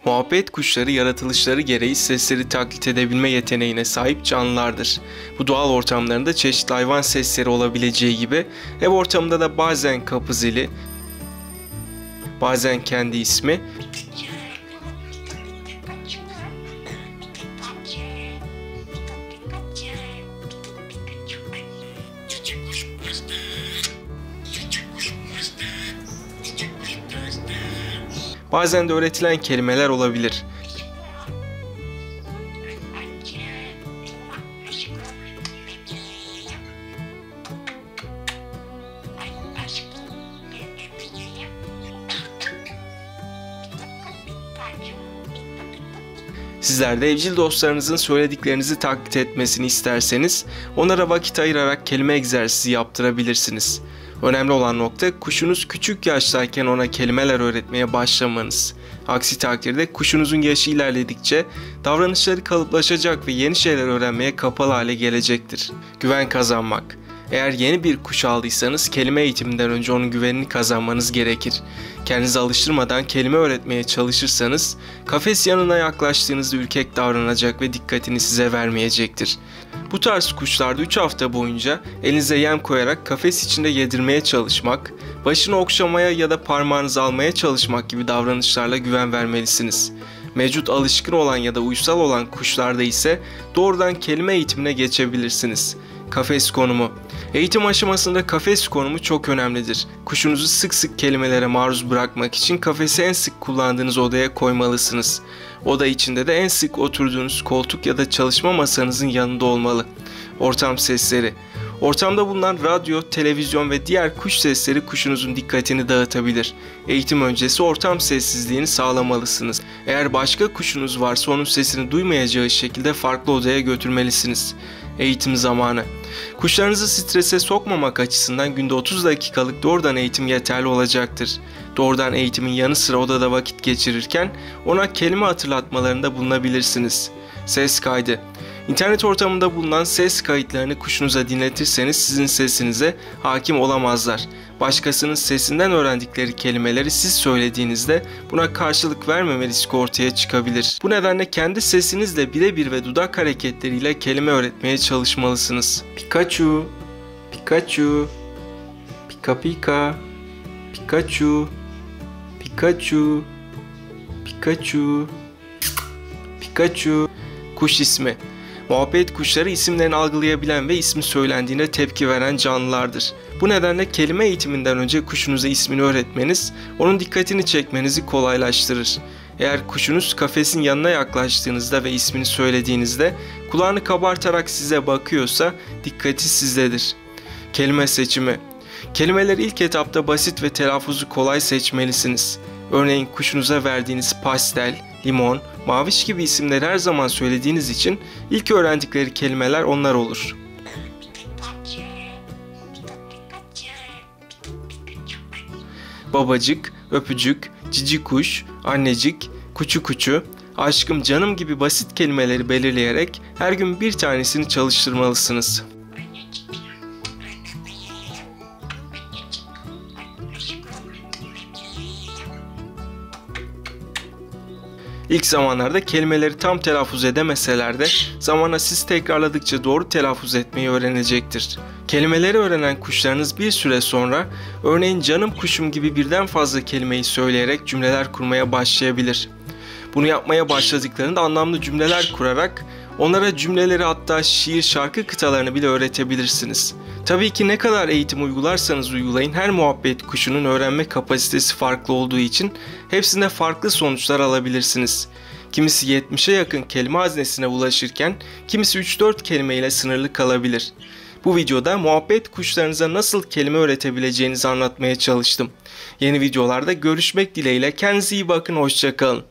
Muhabbet kuşları yaratılışları gereği sesleri taklit edebilme yeteneğine sahip canlılardır. Bu doğal ortamlarında çeşitli hayvan sesleri olabileceği gibi ev ortamında da bazen kapı zili, bazen kendi ismi, bazen de öğretilen kelimeler olabilir. Sizler de evcil dostlarınızın söylediklerinizi taklit etmesini isterseniz onlara vakit ayırarak kelime egzersizi yaptırabilirsiniz. Önemli olan nokta kuşunuz küçük yaştayken ona kelimeler öğretmeye başlamanız. Aksi takdirde kuşunuzun yaşı ilerledikçe davranışları kalıplaşacak ve yeni şeyler öğrenmeye kapalı hale gelecektir. Güven kazanmak. Eğer yeni bir kuş aldıysanız kelime eğitiminden önce onun güvenini kazanmanız gerekir. Kendinizi alıştırmadan kelime öğretmeye çalışırsanız kafes yanına yaklaştığınızda ürkek davranacak ve dikkatini size vermeyecektir. Bu tarz kuşlarda 3 hafta boyunca elinize yem koyarak kafes içinde yedirmeye çalışmak, başını okşamaya ya da parmağınızı almaya çalışmak gibi davranışlarla güven vermelisiniz. Mevcut alışkın olan ya da uysal olan kuşlarda ise doğrudan kelime eğitimine geçebilirsiniz. Kafes konumu. Eğitim aşamasında kafes konumu çok önemlidir. Kuşunuzu sık sık kelimelere maruz bırakmak için kafesi en sık kullandığınız odaya koymalısınız. Oda içinde de en sık oturduğunuz koltuk ya da çalışma masanızın yanında olmalı. Ortam sesleri. Ortamda bulunan radyo, televizyon ve diğer kuş sesleri kuşunuzun dikkatini dağıtabilir. Eğitim öncesi ortam sessizliğini sağlamalısınız. Eğer başka kuşunuz varsa onun sesini duymayacağı şekilde farklı odaya götürmelisiniz. Eğitim zamanı. Kuşlarınızı strese sokmamak açısından günde 30 dakikalık doğrudan eğitim yeterli olacaktır. Doğrudan eğitimin yanı sıra odada vakit geçirirken ona kelime hatırlatmalarında bulunabilirsiniz. Ses kaydı. İnternet ortamında bulunan ses kayıtlarını kuşunuza dinletirseniz sizin sesinize hakim olamazlar. Başkasının sesinden öğrendikleri kelimeleri siz söylediğinizde buna karşılık vermeme riski ortaya çıkabilir. Bu nedenle kendi sesinizle birebir ve dudak hareketleriyle kelime öğretmeye çalışmalısınız. Pikachu, Pikachu, Pika Pika, Pikachu, Pikachu, Pikachu, Pikachu. Kuş ismi. Muhabbet kuşları isimlerini algılayabilen ve ismi söylendiğinde tepki veren canlılardır. Bu nedenle kelime eğitiminden önce kuşunuza ismini öğretmeniz, onun dikkatini çekmenizi kolaylaştırır. Eğer kuşunuz kafesin yanına yaklaştığınızda ve ismini söylediğinizde kulağını kabartarak size bakıyorsa dikkati sizdedir. Kelime seçimi. Kelimeleri ilk etapta basit ve telaffuzu kolay seçmelisiniz. Örneğin kuşunuza verdiğiniz pastel, limon, maviş gibi isimleri her zaman söylediğiniz için ilk öğrendikleri kelimeler onlar olur. Babacık, öpücük, cici kuş, annecik, kuçu kuçu, aşkım canım gibi basit kelimeleri belirleyerek her gün bir tanesini çalıştırmalısınız. İlk zamanlarda kelimeleri tam telaffuz edemeseler de zamanla siz tekrarladıkça doğru telaffuz etmeyi öğrenecektir. Kelimeleri öğrenen kuşlarınız bir süre sonra örneğin canım kuşum gibi birden fazla kelimeyi söyleyerek cümleler kurmaya başlayabilir. Bunu yapmaya başladıklarında anlamlı cümleler kurarak onlara cümleleri hatta şiir, şarkı kıtalarını bile öğretebilirsiniz. Tabii ki ne kadar eğitim uygularsanız uygulayın her muhabbet kuşunun öğrenme kapasitesi farklı olduğu için hepsinde farklı sonuçlar alabilirsiniz. Kimisi 70'e yakın kelime haznesine ulaşırken kimisi 3-4 kelimeyle sınırlı kalabilir. Bu videoda muhabbet kuşlarınıza nasıl kelime öğretebileceğinizi anlatmaya çalıştım. Yeni videolarda görüşmek dileğiyle kendinize iyi bakın, hoşça kalın.